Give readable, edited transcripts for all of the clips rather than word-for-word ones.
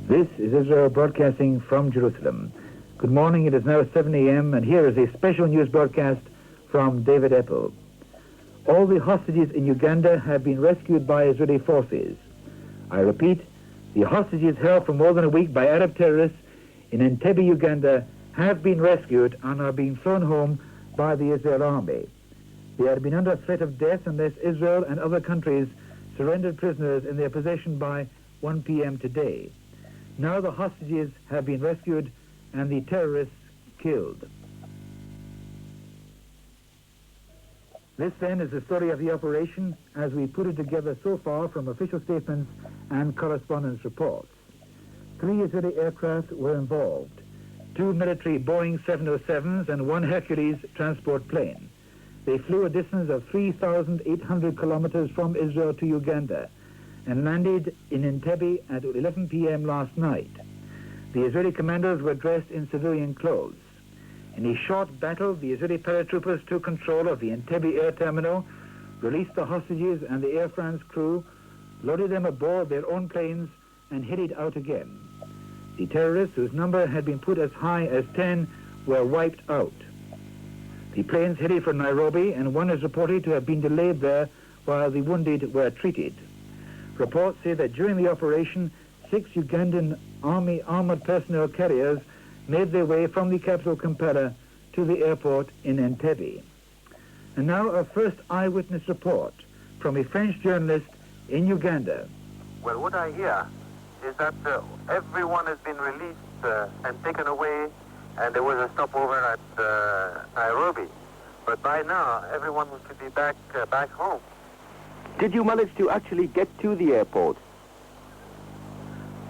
This is Israel broadcasting from Jerusalem. Good morning, it is now 7 a.m. and here is a special news broadcast from David Eppel. All the hostages in Uganda have been rescued by Israeli forces. I repeat, the hostages held for more than a week by Arab terrorists in Entebbe, Uganda, have been rescued and are being flown home by the Israel army. They had been under threat of death unless Israel and other countries surrendered prisoners in their possession by 1 p.m. today. Now the hostages have been rescued and the terrorists killed. This then is the story of the operation as we put it together so far from official statements and correspondence reports. 3 Israeli aircraft were involved, 2 military Boeing 707s and 1 Hercules transport plane. They flew a distance of 3,800 kilometers from Israel to Uganda and landed in Entebbe at 11 p.m. last night. The Israeli commandos were dressed in civilian clothes. In a short battle, the Israeli paratroopers took control of the Entebbe air terminal, released the hostages and the Air France crew, loaded them aboard their own planes, and headed out again. The terrorists, whose number had been put as high as 10, were wiped out. The planes headed for Nairobi, and one is reported to have been delayed there while the wounded were treated. Reports say that during the operation, 6 Ugandan Army armored personnel carriers made their way from the capital Kampala to the airport in Entebbe. And now our first eyewitness report from a French journalist in Uganda. Well, what I hear is that everyone has been released and taken away, and there was a stopover at Nairobi. But by now, everyone should be back home. Did you manage to actually get to the airport?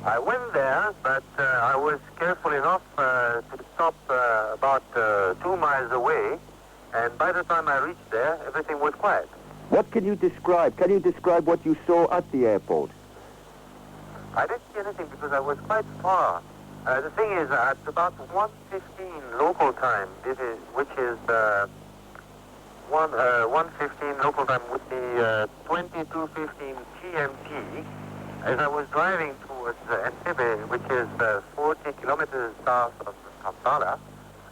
I went there, but I was careful enough to stop about 2 miles away, and by the time I reached there, everything was quiet. What can you describe? Can you describe what you saw at the airport? I didn't see anything because I was quite far. The thing is, at about 1:15 local time, which is 1:15 local time would be 22:15 GMT. As I was driving towards Entebbe, which is 40 kilometers south of Kampala,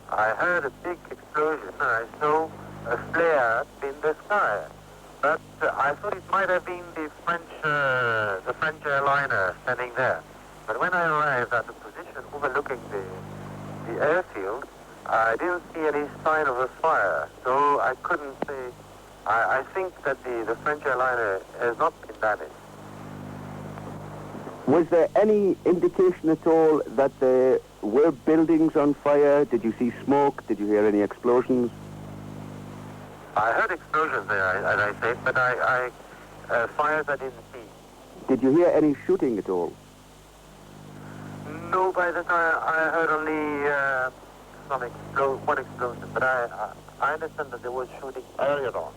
I heard a big explosion and I saw a flare in the sky. But I thought it might have been the French airliner standing there. But when I arrived at the position overlooking the airfield, I didn't see any sign of a fire, so I couldn't say. I think that the French airliner has not been damaged. Was there any indication at all that there were buildings on fire? Did you see smoke? Did you hear any explosions? I heard explosions there, as I said, but fires I didn't see. Did you hear any shooting at all? No, by the time I heard only one explosion, but I understand that there was shooting earlier on.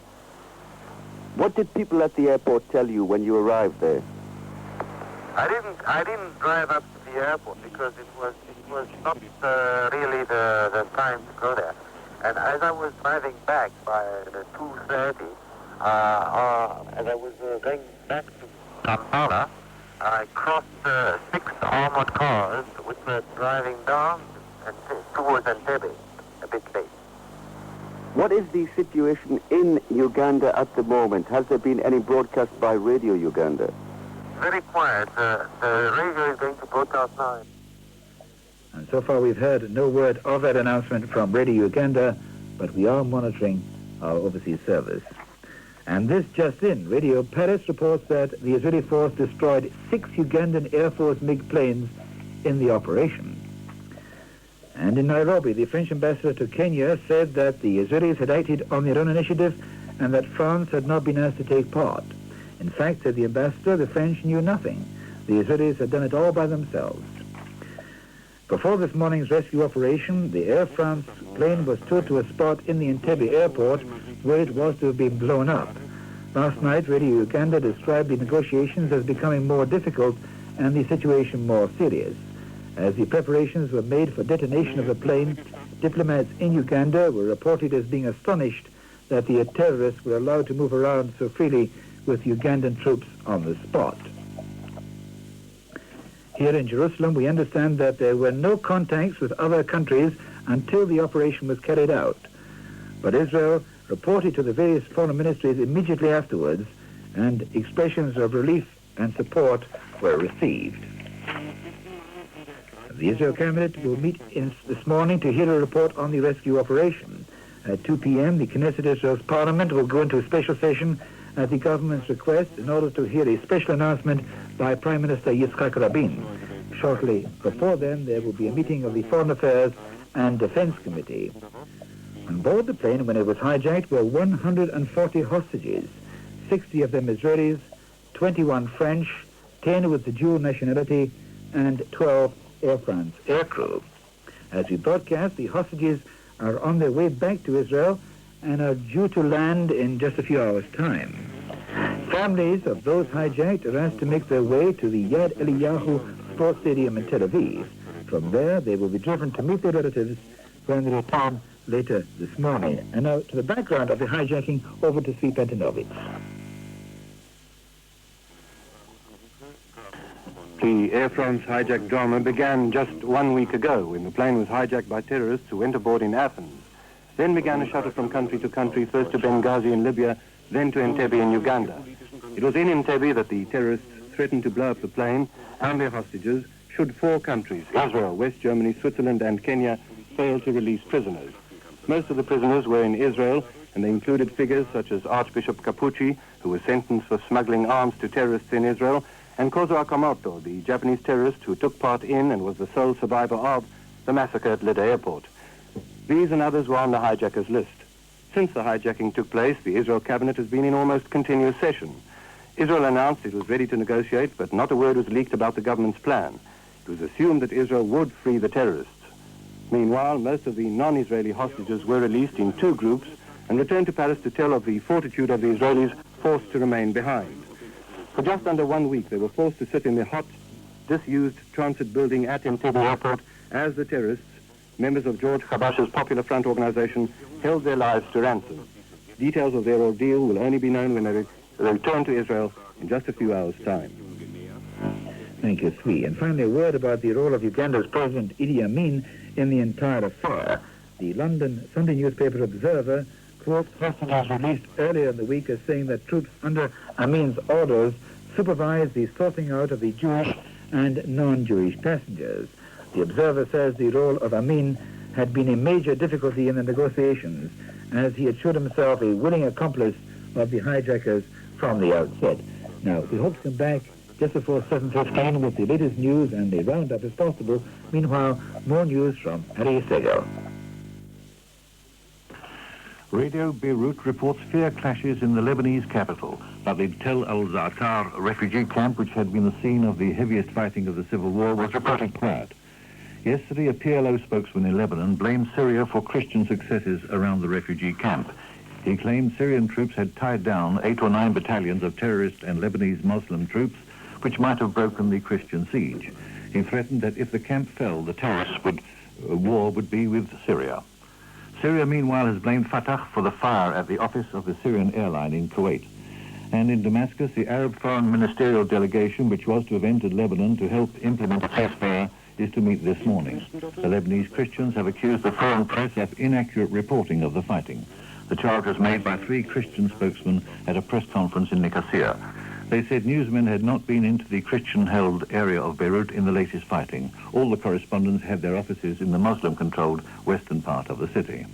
What did people at the airport tell you when you arrived there? I didn't drive up to the airport because it was not really the time to go there. And as I was driving back by 2:30, as I was going back to Kampala, I crossed 6 armored cars which were driving down and towards Entebbe, a bit late. What is the situation in Uganda at the moment? Has there been any broadcast by Radio Uganda? Very quiet. The radio is going to broadcast now. And so far we've heard no word of that announcement from Radio Uganda, but we are monitoring our overseas service. And this just in, Radio Paris reports that the Israeli force destroyed 6 Ugandan Air Force MiG planes in the operation. And in Nairobi, the French ambassador to Kenya said that the Israelis had acted on their own initiative and that France had not been asked to take part. In fact, said the ambassador, the French knew nothing. The Israelis had done it all by themselves. Before this morning's rescue operation, the Air France plane was towed to a spot in the Entebbe airport where it was to have been blown up. Last night, Radio Uganda described the negotiations as becoming more difficult and the situation more serious. As the preparations were made for detonation of the plane, diplomats in Uganda were reported as being astonished that the terrorists were allowed to move around so freely with Ugandan troops on the spot. Here in Jerusalem, we understand that there were no contacts with other countries until the operation was carried out. But Israel reported to the various foreign ministries immediately afterwards, and expressions of relief and support were received. The Israel cabinet will meet this morning to hear a report on the rescue operation. At 2 p.m., the Knesset Israel's parliament will go into a special session at the government's request in order to hear a special announcement by Prime Minister Yitzhak Rabin. Shortly before then, there will be a meeting of the Foreign Affairs and Defense Committee. On board the plane, when it was hijacked, were 140 hostages, 60 of them Israelis, 21 French, 10 with the dual nationality, and 12 Air France aircrew. As we broadcast, the hostages are on their way back to Israel and are due to land in just a few hours' time. Families of those hijacked are asked to make their way to the Yad Eliyahu Sports Stadium in Tel Aviv. From there, they will be driven to meet their relatives when they return later this morning. And now to the background of the hijacking, over to Svi Pentanovich. The Air France hijack drama began just 1 week ago when the plane was hijacked by terrorists who went aboard in Athens. Then began a shuttle from country to country, first to Benghazi in Libya, then to Entebbe in Uganda. It was in Entebbe that the terrorists threatened to blow up the plane and their hostages should 4 countries, Israel, West Germany, Switzerland and Kenya, fail to release prisoners. Most of the prisoners were in Israel, and they included figures such as Archbishop Capucci, who was sentenced for smuggling arms to terrorists in Israel, and Kozo Akamoto, the Japanese terrorist who took part in and was the sole survivor of the massacre at Lydda Airport. These and others were on the hijackers' list. Since the hijacking took place, the Israel cabinet has been in almost continuous session. Israel announced it was ready to negotiate, but not a word was leaked about the government's plan. It was assumed that Israel would free the terrorists. Meanwhile, most of the non-Israeli hostages were released in 2 groups and returned to Paris to tell of the fortitude of the Israelis forced to remain behind. For just under 1 week, they were forced to sit in the hot, disused transit building at Entebbe Airport as the terrorists, members of George Habash's Popular Front organization, held their lives to ransom. Details of their ordeal will only be known when they return to Israel in just a few hours' time. Thank you, Svi. And finally, a word about the role of Uganda's President Idi Amin in the entire affair. The London Sunday newspaper Observer quotes hostages released earlier in the week as saying that troops under Amin's orders supervised the sorting out of the Jewish and non-Jewish passengers. The Observer says the role of Amin had been a major difficulty in the negotiations, as he had showed himself a willing accomplice of the hijackers from the outset. Now, we hope to come back just before 7:15 with the latest news and a roundup as possible. Meanwhile, more news from Harry Segal. Radio Beirut reports fierce clashes in the Lebanese capital, but the Tel al-Zatar refugee camp, which had been the scene of the heaviest fighting of the civil war, was reported quiet. Yesterday, a PLO spokesman in Lebanon blamed Syria for Christian successes around the refugee camp. He claimed Syrian troops had tied down 8 or 9 battalions of terrorist and Lebanese Muslim troops, which might have broken the Christian siege. He threatened that if the camp fell, the terrorist war would be with Syria. Syria, meanwhile, has blamed Fatah for the fire at the office of the Syrian airline in Kuwait. And in Damascus, the Arab Foreign Ministerial Delegation, which was to have entered Lebanon to help implement a ceasefire, is to meet this morning. The Lebanese Christians have accused the foreign press of inaccurate reporting of the fighting. The charge was made by 3 Christian spokesmen at a press conference in Nicosia. They said newsmen had not been into the Christian-held area of Beirut in the latest fighting. All the correspondents had their offices in the Muslim-controlled western part of the city.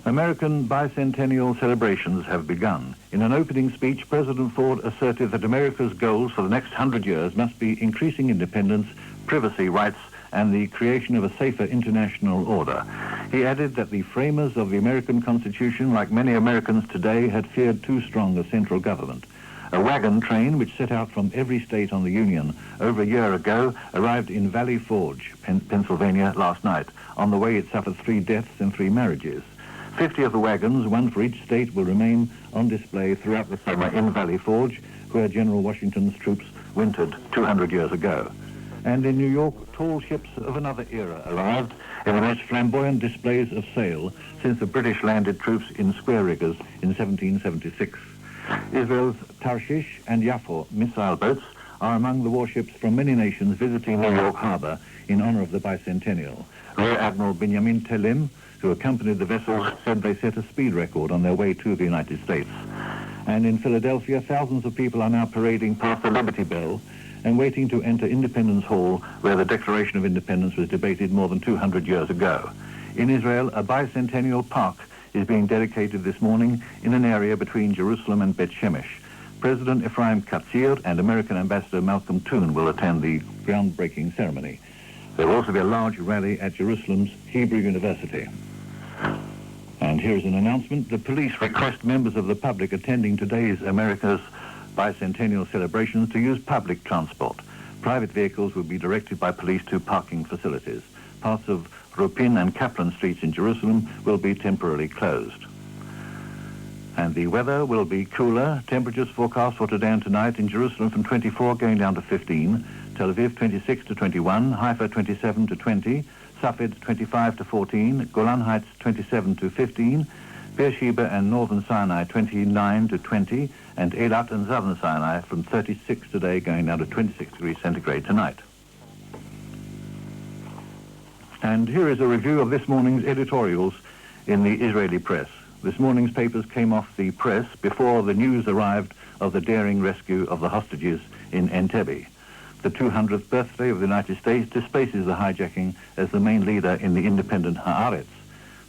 American bicentennial celebrations have begun. In an opening speech, President Ford asserted that America's goals for the next 100 years must be increasing independence, privacy rights, and the creation of a safer international order. He added that the framers of the American Constitution, like many Americans today, had feared too strong a central government. A wagon train, which set out from every state on the Union over a year ago, arrived in Valley Forge, Pennsylvania, last night. On the way, it suffered 3 deaths and 3 marriages. 50 of the wagons, 1 for each state, will remain on display throughout the summer in Valley Forge, where General Washington's troops wintered 200 years ago. And in New York, tall ships of another era arrived in the most flamboyant displays of sail since the British landed troops in square riggers in 1776. Israel's Tarshish and Yaffo missile boats are among the warships from many nations visiting New York Harbor in honor of the bicentennial. Rear Admiral Benjamin Telim, who accompanied the vessels, said they set a speed record on their way to the United States. And in Philadelphia, thousands of people are now parading past the Liberty Bell and waiting to enter Independence Hall, where the Declaration of Independence was debated more than 200 years ago. In Israel, a bicentennial park is being dedicated this morning in an area between Jerusalem and Bet Shemesh. President Ephraim Katzir and American Ambassador Malcolm Toon will attend the groundbreaking ceremony. There will also be a large rally at Jerusalem's Hebrew University. And here's an announcement. The police request members of the public attending today's America's bicentennial celebrations to use public transport. Private vehicles will be directed by police to parking facilities. Parts of Rupin and Kaplan streets in Jerusalem will be temporarily closed. And the weather will be cooler. Temperatures forecast for today and tonight in Jerusalem from 24 going down to 15, Tel Aviv 26 to 21, Haifa 27 to 20, Safed 25 to 14, Golan Heights 27 to 15, Beersheba and Northern Sinai 29 to 20, and Eilat and Southern Sinai from 36 today going down to 26 degrees centigrade tonight. And here is a review of this morning's editorials in the Israeli press. This morning's papers came off the press before the news arrived of the daring rescue of the hostages in Entebbe. The 200th birthday of the United States displaces the hijacking as the main leader in the independent Haaretz.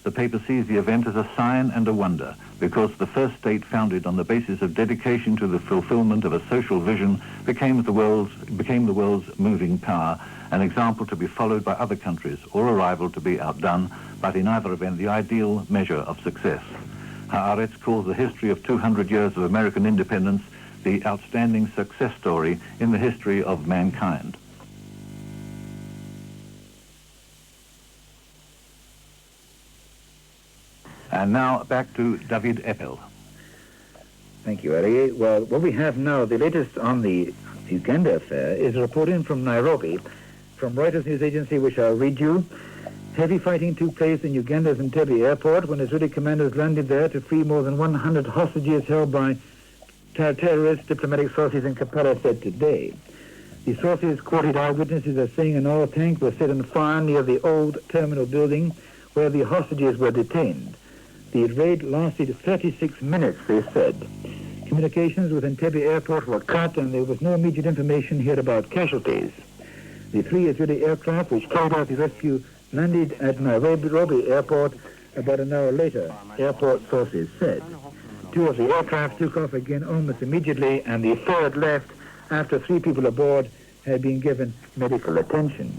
The paper sees the event as a sign and a wonder, because the first state founded on the basis of dedication to the fulfillment of a social vision became the world's moving power, an example to be followed by other countries, or a rival to be outdone, but in either event the ideal measure of success. Haaretz calls the history of 200 years of American independence the outstanding success story in the history of mankind. And now back to David Eppel. Thank you, Ari. Well, what we have now, the latest on the Uganda affair, is a report in from Nairobi, from Reuters news agency, which I'll read you. Heavy fighting took place in Uganda's Entebbe airport when Israeli commanders landed there to free more than 100 hostages held by terrorists, diplomatic sources in Kampala said today. The sources quoted eyewitnesses as saying an oil tank was set on fire near the old terminal building where the hostages were detained. The raid lasted 36 minutes, they said. Communications with Entebbe airport were cut and there was no immediate information here about casualties. The 3 Israeli aircraft which carried out the rescue landed at Nairobi airport about an hour later, airport sources said. 2 of the aircraft took off again almost immediately, and the 3rd left after 3 people aboard had been given medical attention.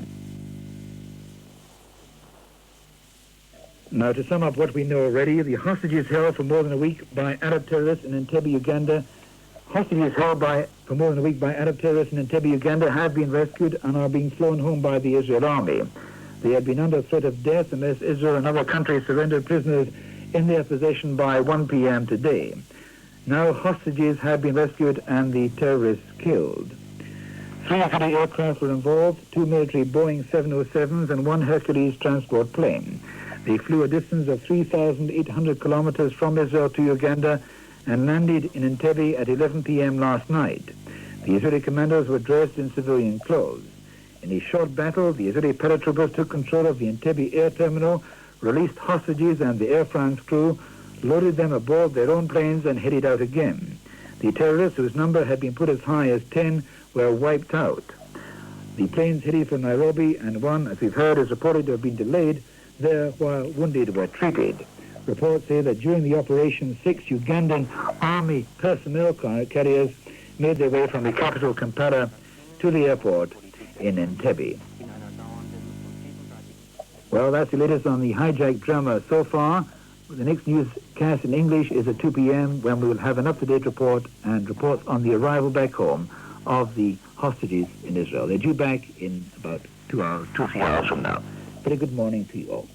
Now, to sum up what we know already, the hostages held for more than a week by Arab terrorists in Entebbe, Uganda, have been rescued and are being flown home by the Israel army. They had been under threat of death unless Israel and other countries surrendered prisoners in their possession by 1 p.m. today. Now hostages have been rescued and the terrorists killed. 3 Israeli aircraft were involved, 2 military Boeing 707s and 1 Hercules transport plane. They flew a distance of 3,800 kilometers from Israel to Uganda and landed in Entebbe at 11 p.m. last night. The Israeli commanders were dressed in civilian clothes. In a short battle, the Israeli paratroopers took control of the Entebbe air terminal, released hostages and the Air France crew, loaded them aboard their own planes and headed out again. The terrorists, whose number had been put as high as 10, were wiped out. The planes headed for Nairobi, and one, as we've heard, is reported to have been delayed there while wounded were treated. Reports say that during the operation, 6 Ugandan army personnel carriers made their way from the capital Kampala to the airport in Entebbe. Well, that's the latest on the hijacked drama so far. The next newscast in English is at 2 p.m. when we will have an up-to-date report and reports on the arrival back home of the hostages in Israel. They're due back in about 2 or 3 hours from now. Very good morning to you all.